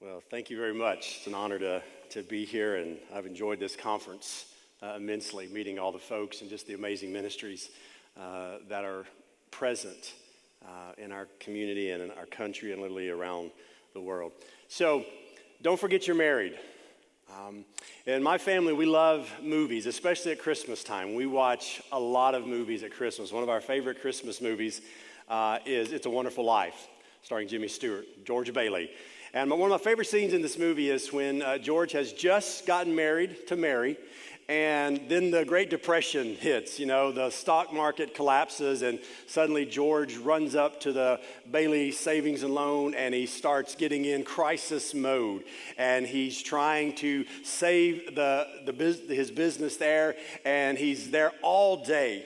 Well, thank you very much. It's an honor to be here, and I've enjoyed this conference immensely, meeting all the folks and just the amazing ministries that are present in our community and in our country and literally around the world. So, don't forget you're married. In my family, we love movies, especially at Christmas time. We watch a lot of movies at Christmas. One of our favorite Christmas movies is It's a Wonderful Life, starring Jimmy Stewart, George Bailey. And one of my favorite scenes in this movie is when George has just gotten married to Mary, and then the Great Depression hits. You know, the stock market collapses, and suddenly George runs up to the Bailey Savings and Loan, and he starts getting in crisis mode. And he's trying to save his business there, and he's there all day.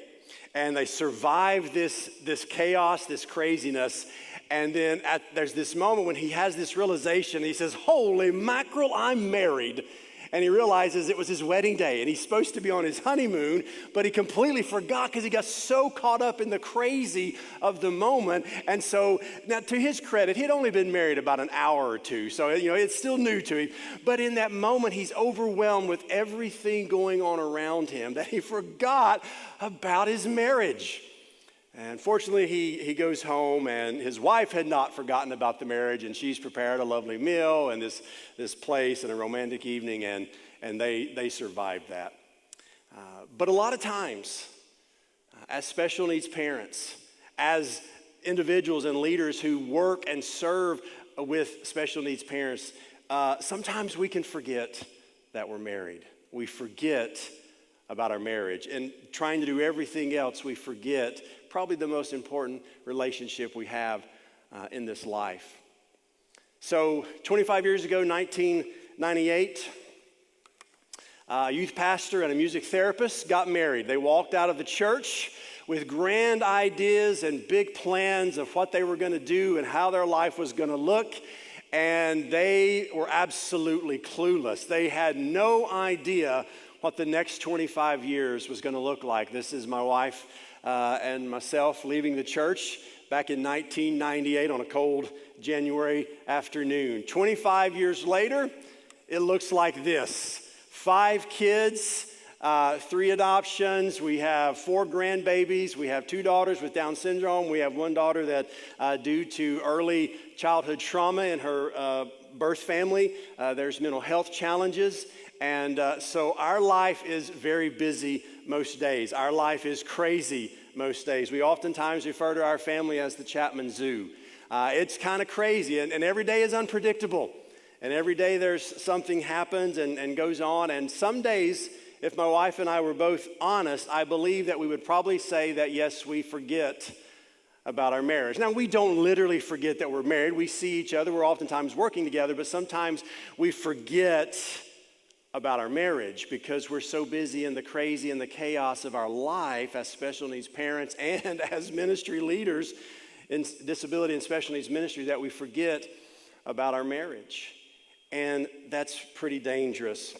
And they survive this chaos, this craziness. And then there's this moment when he has this realization. He says, "Holy mackerel, I'm married." And he realizes it was his wedding day, and he's supposed to be on his honeymoon, but he completely forgot because he got so caught up in the crazy of the moment. And so, now to his credit, he'd only been married about an hour or two, so it's still new to him. But in that moment, he's overwhelmed with everything going on around him that he forgot about his marriage. And fortunately, he goes home, and his wife had not forgotten about the marriage, and she's prepared a lovely meal and this place and a romantic evening, and they survived that. But a lot of times, as special needs parents, as individuals and leaders who work and serve with special needs parents, sometimes we can forget that we're married. We forget about our marriage, and trying to do everything else, we forget probably the most important relationship we have in this life. So 25 years ago, 1998, a youth pastor and a music therapist got married. They walked out of the church with grand ideas and big plans of what they were going to do and how their life was going to look, and they were absolutely clueless. They had no idea what the next 25 years was going to look like. This is my wife and myself leaving the church back in 1998 on a cold January afternoon. 25 years later, it looks like this. 5 kids, 3 adoptions. We have 4 grandbabies. We have 2 daughters with Down syndrome. We have 1 daughter that, due to early childhood trauma in her birth family, there's mental health challenges. And so our life is very busy most days. Our life is crazy most days. We oftentimes refer to our family as the Chatman Zoo. It's kind of crazy, and every day is unpredictable. And every day there's something happens and goes on. And some days, if my wife and I were both honest, I believe that we would probably say that, yes, we forget about our marriage. Now, we don't literally forget that we're married. We see each other. We're oftentimes working together, but sometimes we forget about our marriage because we're so busy in the crazy and the chaos of our life as special needs parents and as ministry leaders in disability and special needs ministry that we forget about our marriage. And that's pretty dangerous.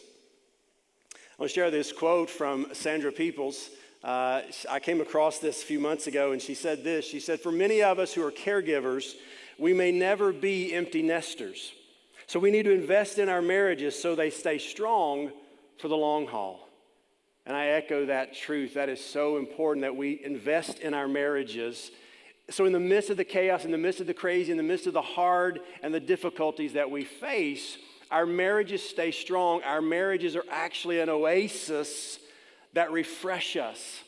I want to share this quote from Sandra Peoples. I came across this a few months ago, and she said this. She said, "For many of us who are caregivers, we may never be empty nesters. So we need to invest in our marriages so they stay strong for the long haul." And I echo that truth. That is so important that we invest in our marriages. So in the midst of the chaos, in the midst of the crazy, in the midst of the hard and the difficulties that we face, our marriages stay strong. Our marriages are actually an oasis that refresh us.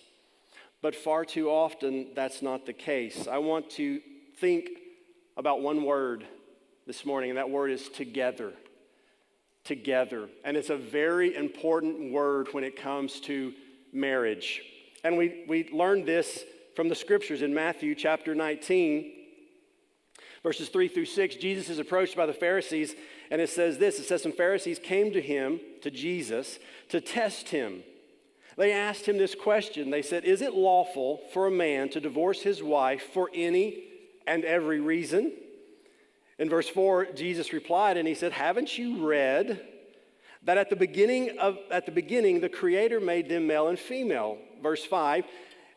But far too often, that's not the case. I want to think about one word this morning, and that word is together. Together. And it's a very important word when it comes to marriage. And we learned this from the scriptures in Matthew chapter 19, verses 3 through 6. Jesus is approached by the Pharisees, and it says this. It says, some Pharisees came to Jesus, to test him. They asked him this question. They said, "Is it lawful for a man to divorce his wife for any and every reason?" In verse 4, Jesus replied, and he said, "Haven't you read that at the beginning the Creator made them male and female?" Verse 5,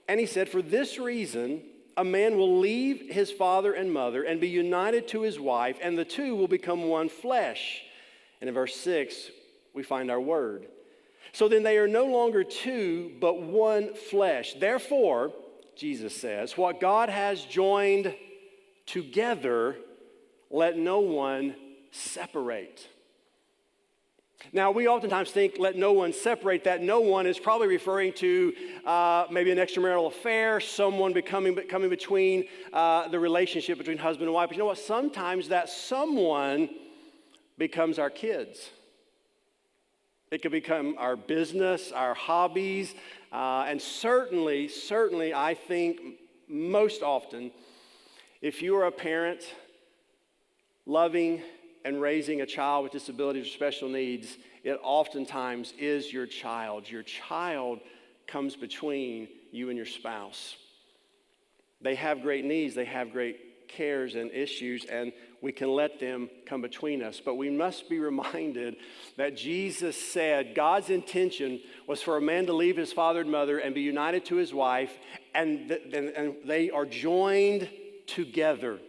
and he said, "For this reason, a man will leave his father and mother and be united to his wife, and the two will become one flesh. And in verse 6, we find our word. So then they are no longer two, but one flesh. Therefore, Jesus says, what God has joined together, let no one separate. Now, we oftentimes think, let no one separate. That no one is probably referring to maybe an extramarital affair, someone coming between the relationship between husband and wife. But you know what? Sometimes that someone becomes our kids. It could become our business, our hobbies, and certainly, I think most often, if you are a parent loving and raising a child with disabilities or special needs, it oftentimes is your child. Your child comes between you and your spouse. They have great needs, they have great cares and issues, and we can let them come between us. But we must be reminded that Jesus said God's intention was for a man to leave his father and mother and be united to his wife, and they are joined together.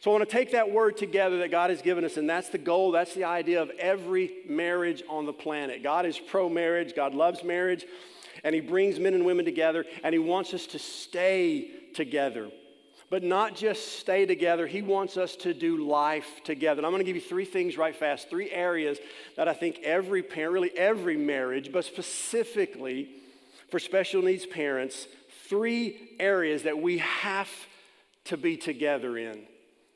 So I want to take that word together that God has given us, and that's the goal, that's the idea of every marriage on the planet. God is pro-marriage, God loves marriage, and he brings men and women together, and he wants us to stay together. But not just stay together, he wants us to do life together. And I'm going to give you three things right fast, three areas that I think every parent, really every marriage, but specifically for special needs parents, three areas that we have to be together in,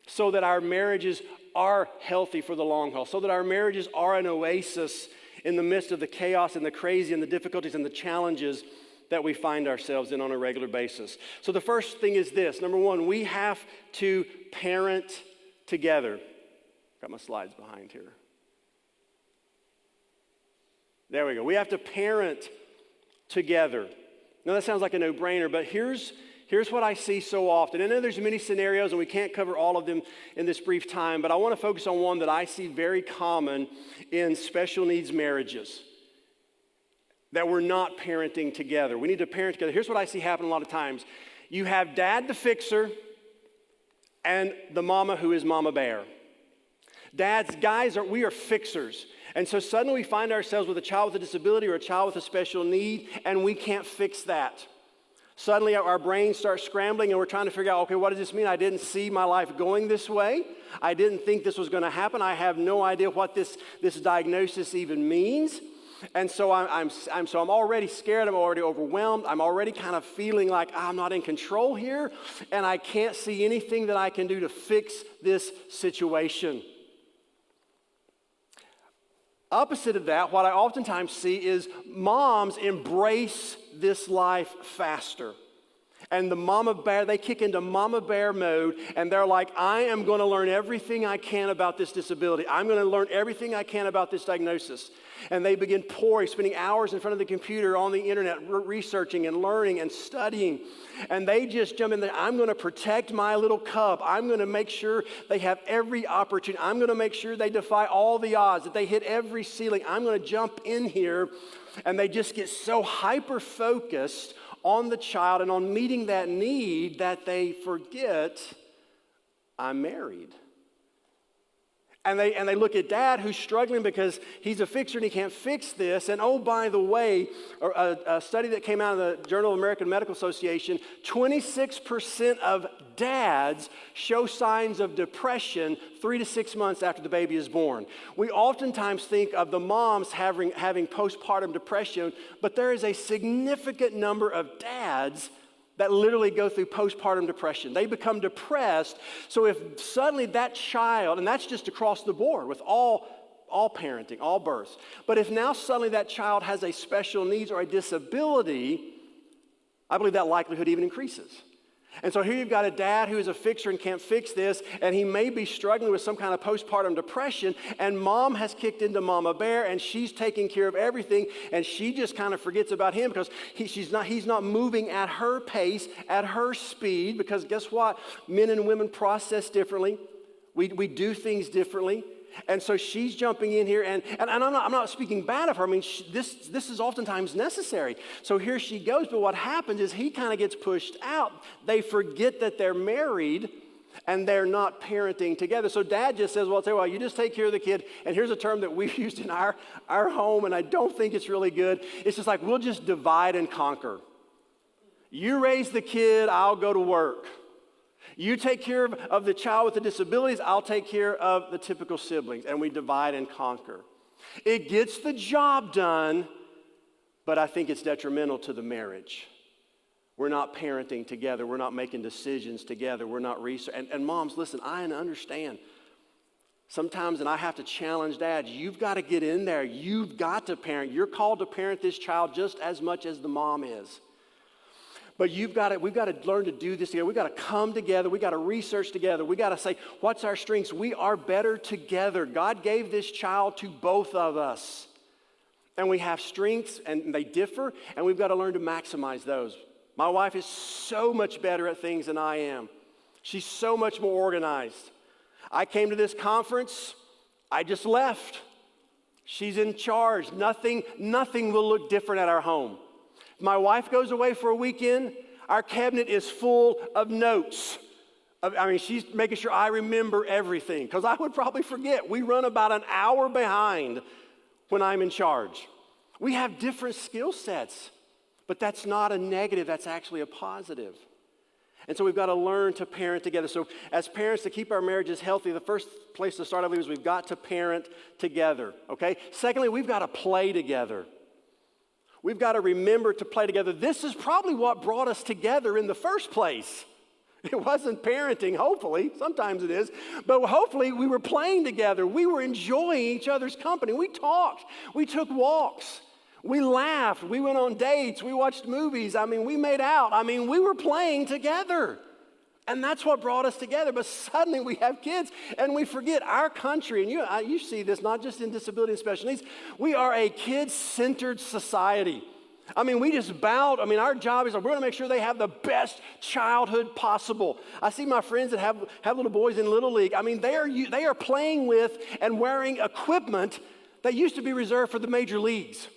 so that our marriages are healthy for the long haul, so that our marriages are an oasis in the midst of the chaos and the crazy and the difficulties and the challenges that we find ourselves in on a regular basis. So the first thing is this. Number one, we have to parent together. Got my slides behind here. There we go. We have to parent together. Now that sounds like a no-brainer, but here's what I see so often. And I know there's many scenarios, and we can't cover all of them in this brief time, but I want to focus on one that I see very common in special needs marriages, that we're not parenting together. We need to parent together. Here's what I see happen a lot of times. You have dad the fixer and the mama who is mama bear. We are fixers. And so suddenly we find ourselves with a child with a disability or a child with a special need, and we can't fix that. Suddenly our brains start scrambling, and we're trying to figure out, okay, what does this mean? I didn't see my life going this way. I didn't think this was going to happen. I have no idea what this diagnosis even means. And so I'm already scared. I'm already overwhelmed. I'm already kind of feeling like I'm not in control here, and I can't see anything that I can do to fix this situation. Opposite of that, what I oftentimes see is moms embrace this life faster. And the mama bear, they kick into mama bear mode, and they're like, I am going to learn everything I can about this disability. I'm going to learn everything I can about this diagnosis. And they begin pouring, spending hours in front of the computer on the internet, researching and learning and studying. And they just jump in there. I'm going to protect my little cub. I'm going to make sure they have every opportunity. I'm going to make sure they defy all the odds, that they hit every ceiling. I'm going to jump in here. And they just get so hyper-focused on the child and on meeting that need that they forget, I'm married. And they look at dad who's struggling because he's a fixer and he can't fix this. And oh, by the way, a study that came out of the Journal of American Medical Association, 26% of dads show signs of depression 3 to 6 months after the baby is born. We oftentimes think of the moms having postpartum depression, but there is a significant number of dads that literally go through postpartum depression. They become depressed. So if suddenly that child, and that's just across the board with all parenting, all births, but if now suddenly that child has a special needs or a disability, I believe that likelihood even increases. And so here you've got a dad who is a fixer and can't fix this, and he may be struggling with some kind of postpartum depression, and mom has kicked into mama bear, and she's taking care of everything, and she just kind of forgets about him because he's not moving at her pace, at her speed, because guess what? Men and women process differently. We do things differently. And so she's jumping in here, and I'm not speaking bad of her. I mean, this is oftentimes necessary. So here she goes, but what happens is he kind of gets pushed out. They forget that they're married, and they're not parenting together. So dad just says, well, I'll tell you what, you just take care of the kid. And here's a term that we've used in our home, and I don't think it's really good. It's just like, we'll just divide and conquer. You raise the kid, I'll go to work. You take care of the child with the disabilities, I'll take care of the typical siblings. And we divide and conquer. It gets the job done, but I think it's detrimental to the marriage. We're not parenting together. We're not making decisions together. We're not researching. And moms, listen, I understand. Sometimes, and I have to challenge dads, you've got to get in there. You've got to parent. You're called to parent this child just as much as the mom is. But we've got to learn to do this together. We've got to come together. We've got to research together. We've got to say, what's our strengths? We are better together. God gave this child to both of us. And we have strengths, and they differ, and we've got to learn to maximize those. My wife is so much better at things than I am. She's so much more organized. I came to this conference, I just left. She's in charge. Nothing will look different at our home. If my wife goes away for a weekend, our cabinet is full of notes. I mean, she's making sure I remember everything, because I would probably forget. We run about an hour behind when I'm in charge. We have different skill sets. But that's not a negative, that's actually a positive. And so we've got to learn to parent together. So as parents, to keep our marriages healthy, the first place to start, I believe, is we've got to parent together, okay? Secondly, we've got to play together. We've got to remember to play together. This is probably what brought us together in the first place. It wasn't parenting, hopefully. Sometimes it is. But hopefully we were playing together. We were enjoying each other's company. We talked. We took walks. We laughed, we went on dates, we watched movies, we made out. We were playing together. And that's what brought us together. But suddenly we have kids and we forget our country. And you see this not just in disability and special needs. We are a kid-centered society. We just bowed. Our job is we're going to make sure they have the best childhood possible. I see my friends that have little boys in Little League. They are playing with and wearing equipment that used to be reserved for the major leagues.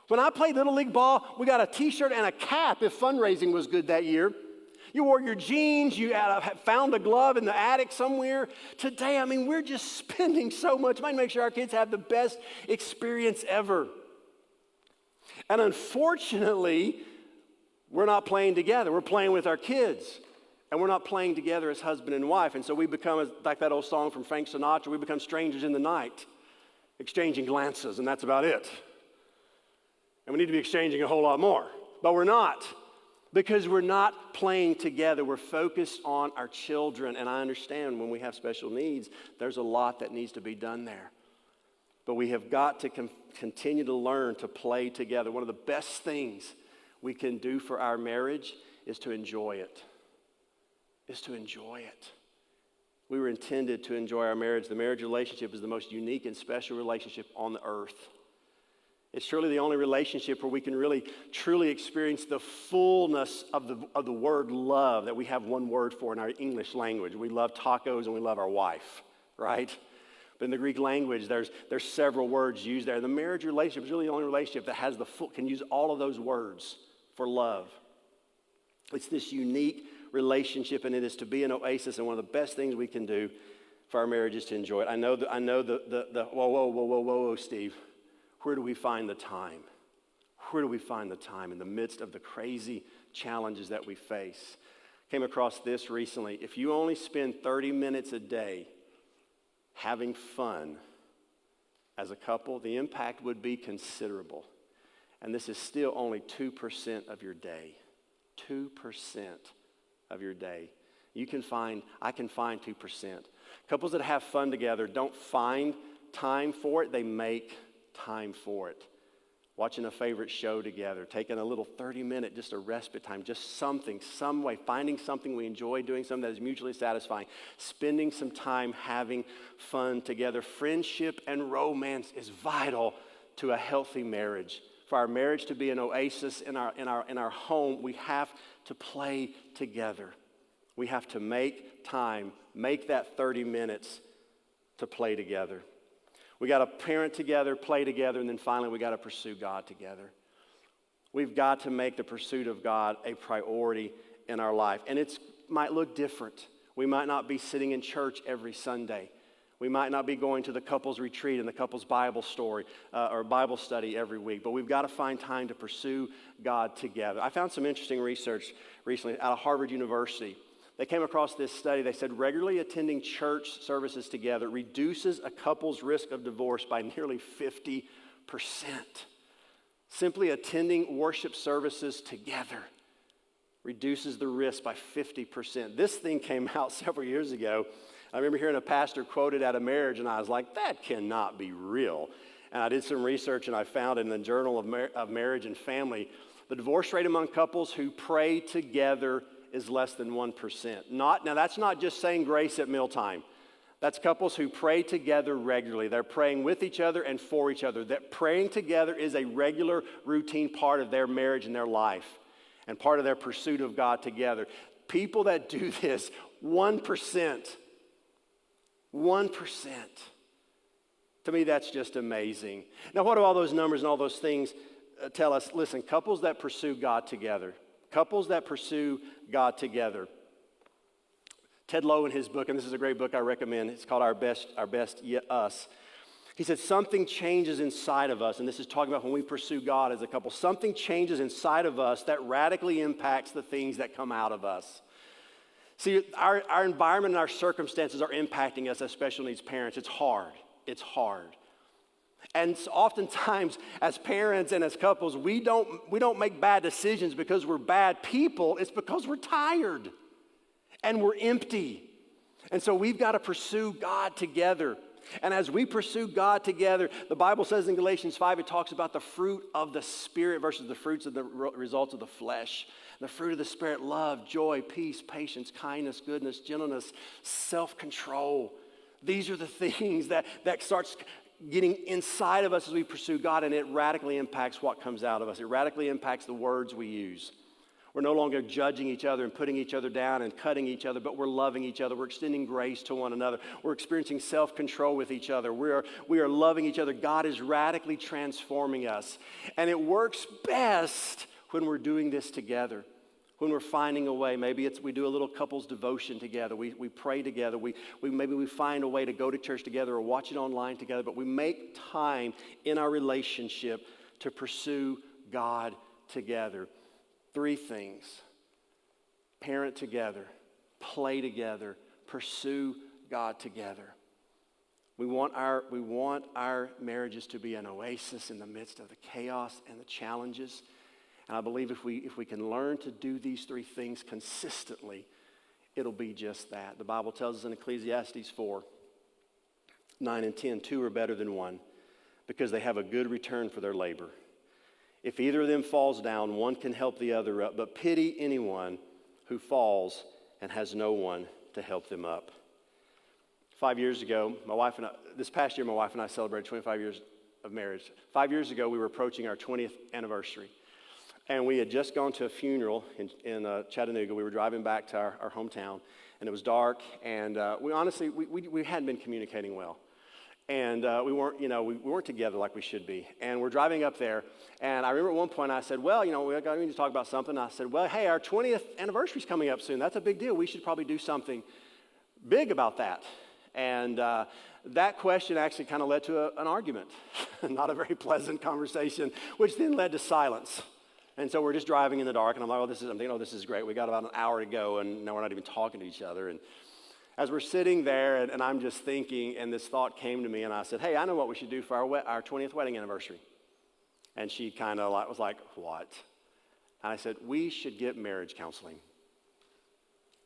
When I played Little League ball, we got a t-shirt and a cap if fundraising was good that year. You wore your jeans, you found a glove in the attic somewhere. Today, we're just spending so much money to make sure our kids have the best experience ever. And unfortunately, we're not playing together. We're playing with our kids. And we're not playing together as husband and wife. And so we become, like that old song from Frank Sinatra, we become strangers in the night, exchanging glances, and that's about it. And we need to be exchanging a whole lot more. But we're not, because we're not playing together. We're focused on our children. And I understand when we have special needs, there's a lot that needs to be done there. But we have got to continue to learn to play together. One of the best things we can do for our marriage is to enjoy it. We were intended to enjoy our marriage. The marriage relationship is the most unique and special relationship on the earth. It's surely the only relationship where we can really, truly experience the fullness of the word love that we have one word for in our English language. We love tacos and we love our wife, right? But in the Greek language, there's several words used there. The marriage relationship is really the only relationship that has can use all of those words for love. It's this unique relationship, and it is to be an oasis, and one of the best things we can do for our marriage is to enjoy it. I know whoa, Steve. Where do we find the time? Where do we find the time in the midst of the crazy challenges that we face? Came across this recently. If you only spend 30 minutes a day having fun as a couple, the impact would be considerable. And this is still only 2% of your day. 2% of your day. I can find 2%. Couples that have fun together don't find time for it, they make time for it. Watching a favorite show together, taking a little 30-minute, just a respite time, just something, some way, finding something we enjoy doing, something that is mutually satisfying, spending some time having fun together. Friendship and romance is vital to a healthy marriage. For our marriage to be an oasis in our home, we have to play together. We have to make time, make that 30 minutes to play together. We got to parent together, play together, and then finally we got to pursue God together. We've got to make the pursuit of God a priority in our life. And it might look different. We might not be sitting in church every Sunday. We might not be going to the couples retreat and the couples Bible story or Bible study every week, but we've got to find time to pursue God together. I found some interesting research recently out of Harvard University. They came across this study. They said regularly attending church services together reduces a couple's risk of divorce by nearly 50%. Simply attending worship services together reduces the risk by 50%. This thing came out several years ago. I remember hearing a pastor quoted at a marriage, and I was like, that cannot be real. And I did some research, and I found in the Journal of Marriage and Family, the divorce rate among couples who pray together is less than 1%. Now, that's not just saying grace at mealtime. That's couples who pray together regularly. They're praying with each other and for each other. That praying together is a regular, routine part of their marriage and their life and part of their pursuit of God together. People that do this, 1%. 1%. To me, that's just amazing. Now, what do all those numbers and all those things tell us? Listen, couples that pursue God together. Couples that pursue God together. Ted Lowe in his book, and this is a great book I recommend, it's called Our Best Us. He said something changes inside of us, and this is talking about when we pursue God as a couple. Something changes inside of us that radically impacts the things that come out of us. See, our environment and our circumstances are impacting us as special needs parents. It's hard. It's hard. And so oftentimes, as parents and as couples, we don't make bad decisions because we're bad people. It's because we're tired and we're empty. And so we've got to pursue God together. And as we pursue God together, the Bible says in Galatians 5, it talks about the fruit of the Spirit versus the fruits of the results of the flesh. The fruit of the Spirit, love, joy, peace, patience, kindness, goodness, gentleness, self-control. These are the things that starts getting inside of us as we pursue God, and it radically impacts what comes out of us. It radically impacts the words we use. We're no longer judging each other and putting each other down and cutting each other, but we're loving each other. We're extending grace to one another. We're experiencing self-control with each other. We are loving each other. God is radically transforming us. And it works best when we're doing this together, when we're finding a way. Maybe we do a little couples devotion together. We pray together. Maybe we find a way to go to church together or watch it online together, but we make time in our relationship to pursue God together. 3 things: parent together, play together, pursue God together. We want our marriages to be an oasis in the midst of the chaos and the challenges. And I believe if we can learn to do these 3 things consistently, it'll be just that. The Bible tells us in Ecclesiastes 4, 9 and 10, 2 are better than 1 because they have a good return for their labor. If either of them falls down, one can help the other up, but pity anyone who falls and has no one to help them up. 5 years ago, this past year, my wife and I celebrated 25 years of marriage. 5 years ago, we were approaching our 20th anniversary. And we had just gone to a funeral in Chattanooga. We were driving back to our hometown, and it was dark. And we hadn't been communicating well, and we weren't together like we should be. And we're driving up there, and I remember at one point I said, "Well, we need to talk about something." I said, "Well, hey, our 20th anniversary is coming up soon. That's a big deal. We should probably do something big about that." And that question actually kind of led to an argument, not a very pleasant conversation, which then led to silence. And so we're just driving in the dark, and I'm like, this is great. We got about an hour to go, and now we're not even talking to each other. And as we're sitting there, and I'm just thinking, and this thought came to me, and I said, "Hey, I know what we should do for our 20th wedding anniversary." And she kind of was like, "What?" And I said, "We should get marriage counseling."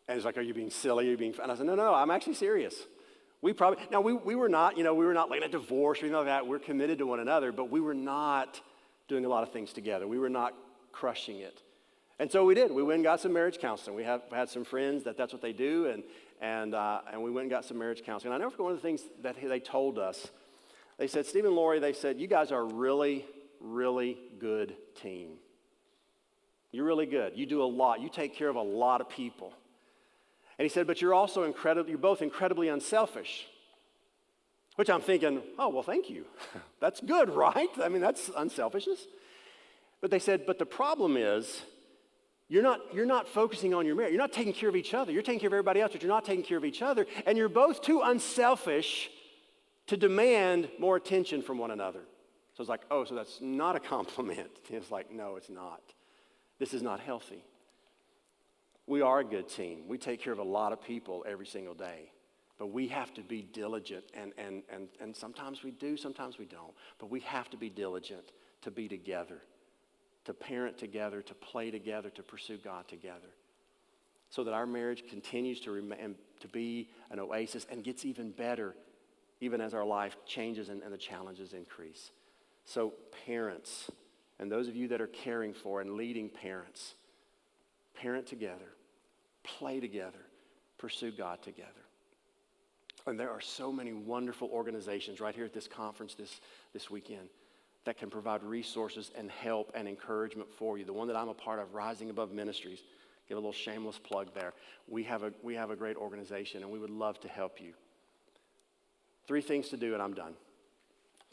And it's like, "Are you being silly? Are you being?" And I said, No, I'm actually serious. We were not looking at divorce or anything like that. We're committed to one another, but we were not doing a lot of things together. We were not crushing it. And so we did. We went and got some marriage counseling. We had some friends that's what they do, and we went and got some marriage counseling. And I never forget one of the things that they told us. They said, "Steve and Lori," they said, "you guys are a really, really good team. You're really good. You do a lot. You take care of a lot of people." And he said, "But you're also both incredibly unselfish." Which I'm thinking, oh, well, thank you. That's good, right? I mean, that's unselfishness. But they said, but the problem is, you're not focusing on your marriage. You're not taking care of each other. You're taking care of everybody else, but you're not taking care of each other. And you're both too unselfish to demand more attention from one another. So it's like, oh, so that's not a compliment. It's like, no, it's not. This is not healthy. We are a good team. We take care of a lot of people every single day. But we have to be diligent, and sometimes we do, sometimes we don't. But we have to be diligent to be together, to parent together, to play together, to pursue God together, so that our marriage continues to remain, to be an oasis and gets even better, even as our life changes and the challenges increase. So parents, and those of you that are caring for and leading parents, parent together, play together, pursue God together. And there are so many wonderful organizations right here at this conference this weekend that can provide resources and help and encouragement for you. The one that I'm a part of, Rising Above Ministries, give a little shameless plug there. We have a great organization, and we would love to help you. 3 things to do, and I'm done.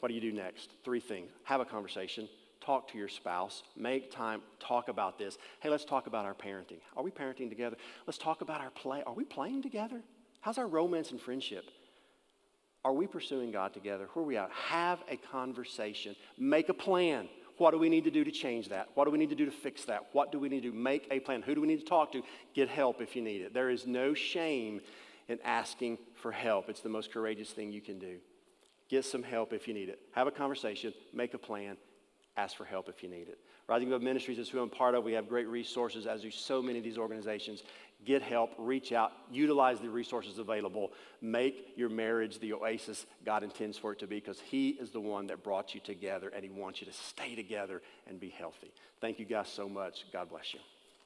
What do you do next? 3 things. Have a conversation. Talk to your spouse. Make time. Talk about this. Hey, let's talk about our parenting. Are we parenting together? Let's talk about our play. Are we playing together? How's our romance and friendship? Are we pursuing God together? Where are we at? Have a conversation. Make a plan. What do we need to do to change that? What do we need to do to fix that? What do we need to do? Make a plan. Who do we need to talk to? Get help if you need it. There is no shame in asking for help. It's the most courageous thing you can do. Get some help if you need it. Have a conversation. Make a plan. Ask for help if you need it. Rising Above Ministries is who I'm part of. We have great resources, as do so many of these organizations. Get help, reach out, utilize the resources available. Make your marriage the oasis God intends for it to be, because He is the one that brought you together, and He wants you to stay together and be healthy. Thank you guys so much. God bless you.